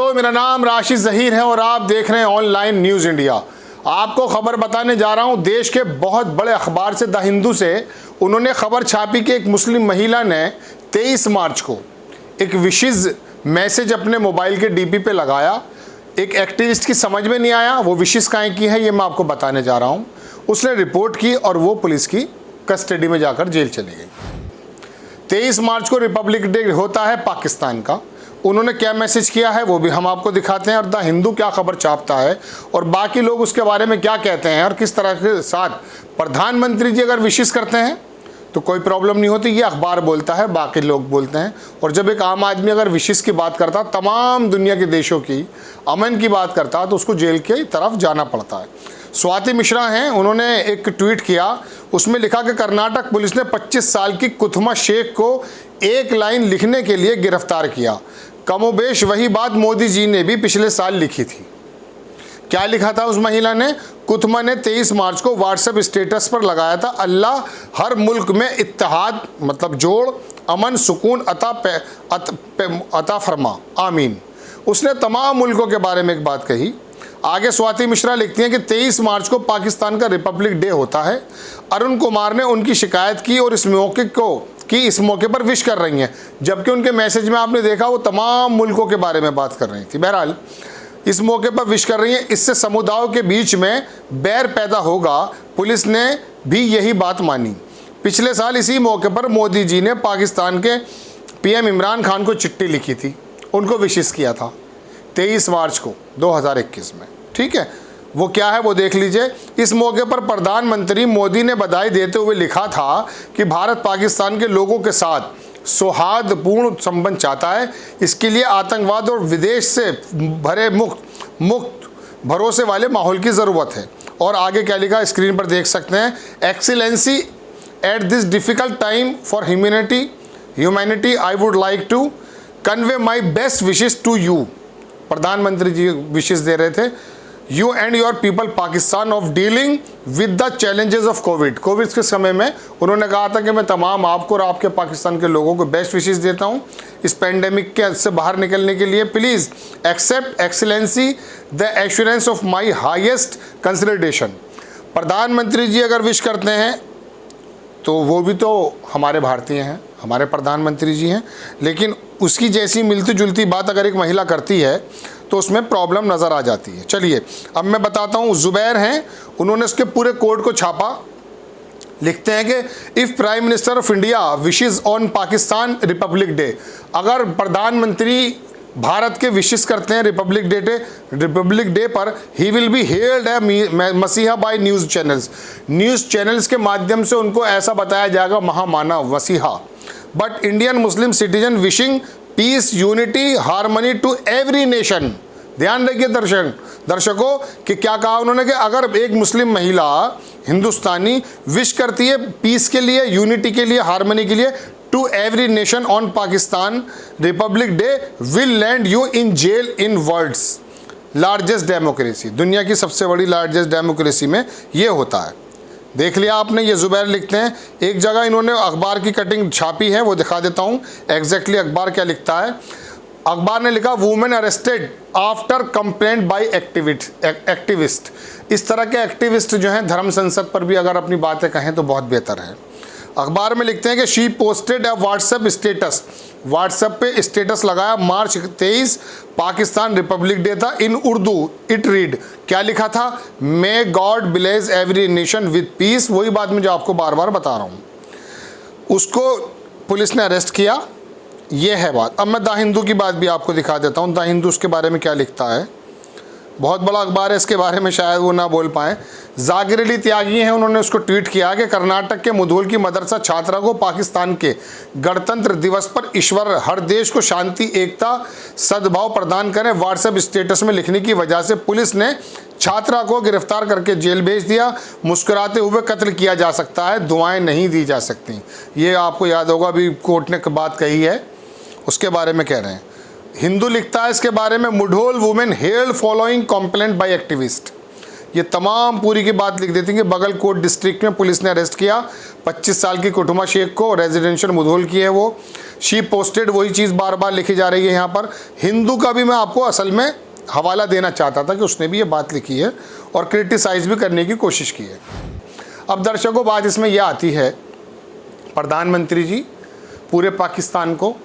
दोस्तों, मेरा नाम राशिद ज़हीर है और आप देख रहे हैं ऑनलाइन न्यूज़ इंडिया। आपको खबर बताने जा रहा हूं देश के बहुत बड़े अखबार से, द हिंदू से। उन्होंने खबर छापी कि एक मुस्लिम महिला ने 23 मार्च को एक विशेष मैसेज अपने मोबाइल के डीपी पे लगाया। एक एक्टिविस्ट की समझ में नहीं आया वो विशेष काहे की है, ये मैं आपको बताने जा रहा हूँ। उसने रिपोर्ट की और वो पुलिस की कस्टडी में जाकर जेल चली गई। 23 मार्च को रिपब्लिक डे होता है पाकिस्तान का। उन्होंने क्या मैसेज किया है वो भी हम आपको दिखाते हैं, और द हिंदू क्या खबर छापता है और बाकी लोग उसके बारे में क्या कहते हैं और किस तरह के साथ प्रधानमंत्री जी अगर विशेष करते हैं तो कोई प्रॉब्लम नहीं होती। ये अखबार बोलता है, बाकी लोग बोलते हैं। और जब एक आम आदमी अगर विशेष की बात करता, तमाम दुनिया के देशों की अमन की बात करता, तो उसको जेल की तरफ जाना पड़ता है। स्वाति मिश्रा हैं, उन्होंने एक ट्वीट किया, उसमें लिखा कि कर्नाटक पुलिस ने 25 साल की कुथमा शेख को एक लाइन लिखने के लिए गिरफ्तार किया। कमोबेश वही बात मोदी जी ने भी पिछले साल लिखी थी। क्या लिखा था उस महिला ने? कुथमा ने 23 मार्च को व्हाट्सएप स्टेटस पर लगाया था, अल्लाह हर मुल्क में इत्तेहाद मतलब जोड़, अमन सुकून अता फरमा, आमीन। उसने तमाम मुल्कों के बारे में एक बात कही। आगे स्वाति मिश्रा लिखती हैं कि 23 मार्च को पाकिस्तान का रिपब्लिक डे होता है। अरुण कुमार ने उनकी शिकायत की और इस मौके पर विश कर रही हैं, जबकि उनके मैसेज में आपने देखा वो तमाम मुल्कों के बारे में बात कर रही थी। बहरहाल इस मौके पर विश कर रही हैं, इससे समुदायों के बीच में बैर पैदा होगा। पुलिस ने भी यही बात मानी। पिछले साल इसी मौके पर मोदी जी ने पाकिस्तान के पीएम इमरान खान को चिट्ठी लिखी थी, उनको विशेष किया था 23 मार्च को 2021 में। ठीक है, वो क्या है वो देख लीजिए। इस मौके पर प्रधानमंत्री मोदी ने बधाई देते हुए लिखा था कि भारत पाकिस्तान के लोगों के साथ सौहार्दपूर्ण संबंध चाहता है। इसके लिए आतंकवाद और विदेश से भरे मुक्त भरोसे वाले माहौल की ज़रूरत है। और आगे क्या लिखा स्क्रीन पर देख सकते हैं, excellency at this difficult time for humanity I would like to convey my best wishes to you. प्रधानमंत्री जी विशेष दे रहे थे, you and your people Pakistan of dealing with the challenges of COVID के समय में उन्होंने कहा था कि मैं तमाम आपको और आपके पाकिस्तान के लोगों को बेस्ट विशेष देता हूं इस पेंडेमिक के से बाहर निकलने के लिए। Please accept excellency the assurance of my highest consideration. प्रधानमंत्री जी अगर विश करते हैं तो वो भी तो हमारे भारतीय हैं, हमारे प्रधानमंत्री जी हैं, लेकिन उसकी जैसी मिलती जुलती बात अगर एक महिला करती है तो उसमें प्रॉब्लम नज़र आ जाती है। चलिए अब मैं बताता हूँ, जुबैर हैं, उन्होंने उसके पूरे कोड को छापा। लिखते हैं कि if prime minister of India wishes on Pakistan republic day, अगर प्रधानमंत्री भारत के विशेष करते हैं रिपब्लिक डे पर, ही विल बी हेल्ड ए मसीहा बाय न्यूज़ चैनल्स के माध्यम से उनको ऐसा बताया जाएगा महामानव मसीहा। But Indian Muslim citizen wishing peace unity harmony to every nation. ध्यान रखिए दर्शकों कि क्या कहा उन्होंने कि अगर एक मुस्लिम महिला हिंदुस्तानी विश करती है पीस के लिए, यूनिटी के लिए, हार्मनी के लिए, to every nation on Pakistan republic day will land you in jail in world's largest democracy. दुनिया की सबसे बड़ी लार्जेस्ट डेमोक्रेसी में ये होता है। देख लिया आपने, ये जुबैर लिखते हैं। एक जगह इन्होंने अखबार की कटिंग छापी है, वो दिखा देता हूँ एग्जैक्टली अखबार क्या लिखता है। अखबार ने लिखा, women arrested after complaint by activist. इस तरह के एक्टिविस्ट जो हैं धर्म संसद पर भी अगर अपनी बातें कहें तो बहुत बेहतर है। अखबार में लिखते हैं कि शी पोस्टेड अ व्हाट्सएप पे स्टेटस लगाया, मार्च 23 पाकिस्तान रिपब्लिक डे था। इन उर्दू इट रीड, क्या लिखा था, may God bless every nation with piece. वही बात मैं जो आपको बार बार बता रहा हूँ। उसको पुलिस ने अरेस्ट किया, ये है बात। अब मैं द हिंदू की बात भी आपको दिखा देता हूँ। द हिंदू उसके बारे में क्या लिखता है, बहुत बड़ा अखबार है, इसके बारे में शायद वो ना बोल पाएँ। जाकिर अली त्यागी हैं, उन्होंने उसको ट्वीट किया कि कर्नाटक के मुधोल की मदरसा छात्रा को पाकिस्तान के गणतंत्र दिवस पर ईश्वर हर देश को शांति, एकता, सद्भाव प्रदान करें व्हाट्सएप स्टेटस में लिखने की वजह से पुलिस ने छात्रा को गिरफ्तार करके जेल भेज दिया। मुस्कुराते हुए कत्ल किया जा सकता है, दुआएं नहीं दी जा सकती। ये आपको याद होगा, अभी कोर्ट ने बात कही है, उसके बारे में कह रहे हैं। हिंदू लिखता है इसके बारे में, Mudhol women held following complaint by activist. ये तमाम पूरी की बात लिख देती हैं कि बगलकोट डिस्ट्रिक्ट में पुलिस ने अरेस्ट किया 25 साल की कुटुमा शेख को, रेजिडेंशियल मुधोल की है वो। शी पोस्टेड, वही चीज़ बार बार लिखी जा रही है यहाँ पर। हिंदू का भी मैं आपको असल में हवाला देना चाहता था कि उसने भी ये बात लिखी है और क्रिटिसाइज़ भी करने की कोशिश की है। अब दर्शकों, बात इसमें यह आती है, प्रधानमंत्री जी पूरे पाकिस्तान को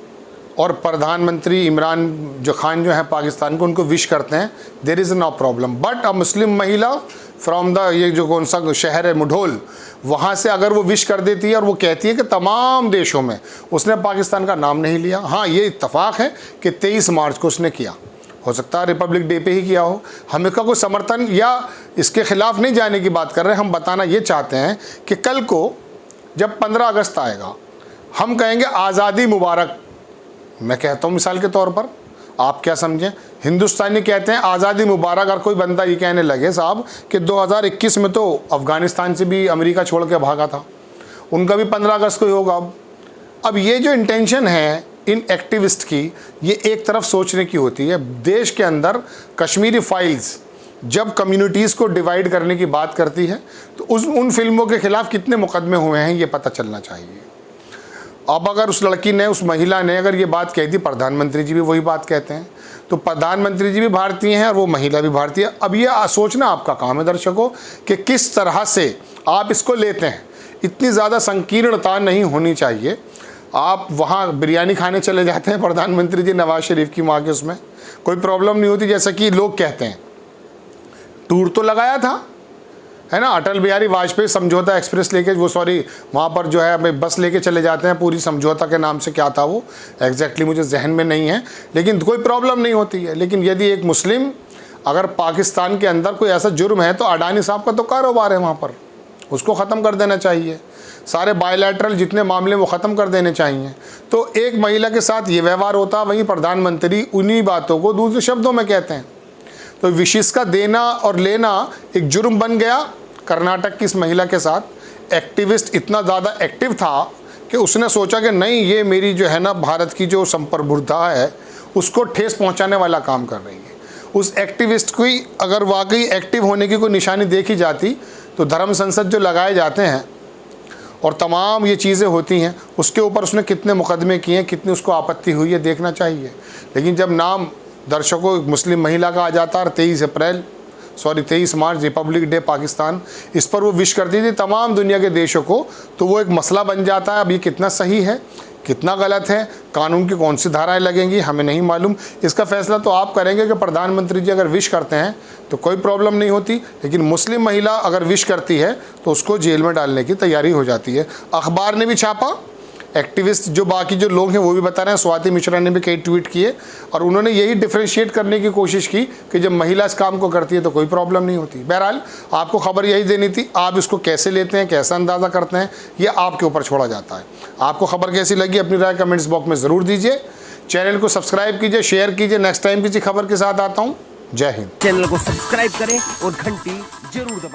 और प्रधानमंत्री इमरान जो खान जो है पाकिस्तान को, उनको विश करते हैं, there is no problem. But a Muslim महिला फ्रॉम द ये जो कौन सा शहर है मुढोल, वहाँ से अगर वो विश कर देती है और वो कहती है कि तमाम देशों में उसने पाकिस्तान का नाम नहीं लिया। हाँ, ये इत्तफाक है कि 23 मार्च को उसने किया, हो सकता है रिपब्लिक डे पे ही किया हो। हम इसका कोई समर्थन या इसके खिलाफ नहीं जाने की बात कर रहे हैं। हम बताना ये चाहते हैं कि कल को जब 15 अगस्त आएगा, हम कहेंगे आज़ादी मुबारक। मैं कहता हूँ मिसाल के तौर पर, आप क्या समझें, हिंदुस्तानी कहते हैं आज़ादी मुबारक। अगर कोई बंदा ये कहने लगे साहब कि 2021 में तो अफ़गानिस्तान से भी अमेरिका छोड़ के भागा था, उनका भी 15 अगस्त को ही होगा। अब ये जो इंटेंशन है इन एक्टिविस्ट की, ये एक तरफ सोचने की होती है। देश के अंदर कश्मीरी फाइल्स जब कम्युनिटीज़ को डिवाइड करने की बात करती है तो उन फिल्मों के ख़िलाफ़ कितने मुकदमे हुए हैं ये पता चलना चाहिए। अब अगर उस लड़की ने, उस महिला ने अगर ये बात कह दी, प्रधानमंत्री जी भी वही बात कहते हैं, तो प्रधानमंत्री जी भी भारतीय हैं और वो महिला भी भारतीय है। अब ये सोचना आपका काम है दर्शकों कि किस तरह से आप इसको लेते हैं। इतनी ज़्यादा संकीर्णता नहीं होनी चाहिए। आप वहाँ बिरयानी खाने चले जाते हैं प्रधानमंत्री जी नवाज शरीफ की माँ के, उसमें कोई प्रॉब्लम नहीं होती, जैसा कि लोग कहते हैं। टूर तो लगाया था, है ना, अटल बिहारी वाजपेयी समझौता एक्सप्रेस लेके, वो सॉरी वहाँ पर जो है बस लेके चले जाते हैं, पूरी समझौता के नाम से क्या था वो एग्जैक्टली मुझे जहन में नहीं है, लेकिन कोई प्रॉब्लम नहीं होती है। लेकिन यदि एक मुस्लिम अगर पाकिस्तान के अंदर कोई ऐसा जुर्म है तो अडानी साहब का तो कारोबार है वहाँ पर, उसको ख़त्म कर देना चाहिए। सारे बायलैटरल जितने मामले वो ख़त्म कर देने चाहिए। तो एक महिला के साथ ये व्यवहार होता, वहीं प्रधानमंत्री उन्हीं बातों को दूसरे शब्दों में कहते हैं। तो विशेष का देना और लेना एक जुर्म बन गया कर्नाटक की इस महिला के साथ। एक्टिविस्ट इतना ज़्यादा एक्टिव था कि उसने सोचा कि नहीं, ये मेरी जो है ना भारत की जो संप्रभुता है उसको ठेस पहुंचाने वाला काम कर रही है। उस एक्टिविस्ट की अगर वाकई एक्टिव होने की कोई निशानी देखी जाती तो धर्म संसद जो लगाए जाते हैं और तमाम ये चीज़ें होती हैं, उसके ऊपर उसने कितने मुकदमे किए हैं, कितनी उसको आपत्ति हुई है देखना चाहिए। लेकिन जब नाम दर्शकों मुस्लिम महिला का आ जाता है, 23 मार्च रिपब्लिक डे पाकिस्तान, इस पर वो विश करती थी तमाम दुनिया के देशों को, तो वो एक मसला बन जाता है। अब ये कितना सही है, कितना गलत है, कानून की कौन सी धाराएं लगेंगी हमें नहीं मालूम। इसका फैसला तो आप करेंगे कि प्रधानमंत्री जी अगर विश करते हैं तो कोई प्रॉब्लम नहीं होती, लेकिन मुस्लिम महिला अगर विश करती है तो उसको जेल में डालने की तैयारी हो जाती है। अखबार ने भी छापा, एक्टिविस्ट जो बाकी जो लोग हैं वो भी बता रहे हैं, स्वाति मिश्रा ने भी कई ट्वीट किए और उन्होंने यही डिफ्रेंशिएट करने की कोशिश की कि जब महिला इस काम को करती है तो कोई प्रॉब्लम नहीं होती। बहरहाल आपको खबर यही देनी थी, आप इसको कैसे लेते हैं, कैसा अंदाज़ा करते हैं, ये आपके ऊपर छोड़ा जाता है। आपको खबर कैसी लगी अपनी राय कमेंट्स बॉक्स में ज़रूर दीजिए। चैनल को सब्सक्राइब कीजिए, शेयर कीजिए। नेक्स्ट टाइम किसी खबर के साथ आता हूँ। जय हिंद। चैनल को सब्सक्राइब करें और घंटी जरूर दबाएं।